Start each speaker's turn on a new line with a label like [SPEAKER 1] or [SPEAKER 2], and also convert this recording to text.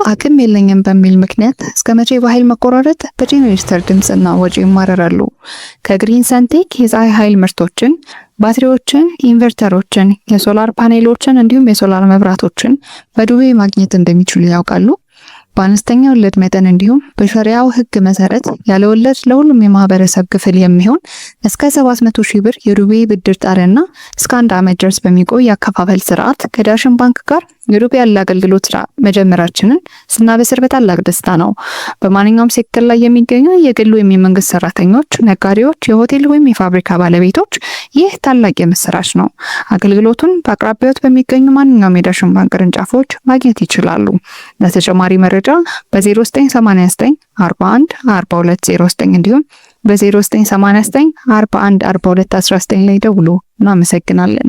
[SPEAKER 1] አቅም የለኝም በሚል ምክንያት እስከ መቼ በኃይል መቆራረጥ በጄኔሬተር ድምፅና ወጪ ይማረራሉ? ከግሪን ሰንቴክ የፀሐይ ኃይል ምርቶችን፣ ባትሪዎችን፣ ኢንቨርተሮችን፣ የሶላር ፓኔሎችን እንዲሁም የሶላር መብራቶችን በዱቤ ማግኘት እንደሚችሉ ያውቃሉ? በአነስተኛ ወለድ መጠን እንዲሁም በሸሪዓው ሕግ መሰረት ያለ ወለድ ለሁሉም የማህበረሰብ ክፍል የሚሆን እስከ 700 ሺህ ብር የዱቤ ብድር ጣሪያና እስከ 1 ዓመት ድረስ በሚቆይ የአከፋፈል ስርዓት ከዳሽን ባንክ ጋር የዱቤ ያለ አገልግሎት መጀመራችንን ስናበስር በታላቅ ደስታ ነው። በማንኛውም ሴክተር ላይ የሚገኙ የግል ወይም የመንግስት ሰራተኞች፣ ነጋዴዎች፣ የሆቴል ወይም የፋብሪካ ባለቤቶች ይህ ታላቅ የምስራች ነው። አገልግሎቱን በአቅራቢያዎት በሚገኙ ማንኛውም የዳሽን ባንክ ቅርንጫፎች ማግኘት ይችላሉ። ለተጨማሪ መረጃ በ0989 41 4209 እንዲሁም በ0989 41 4219 ላይ ደውሉ። እናመሰግናለን።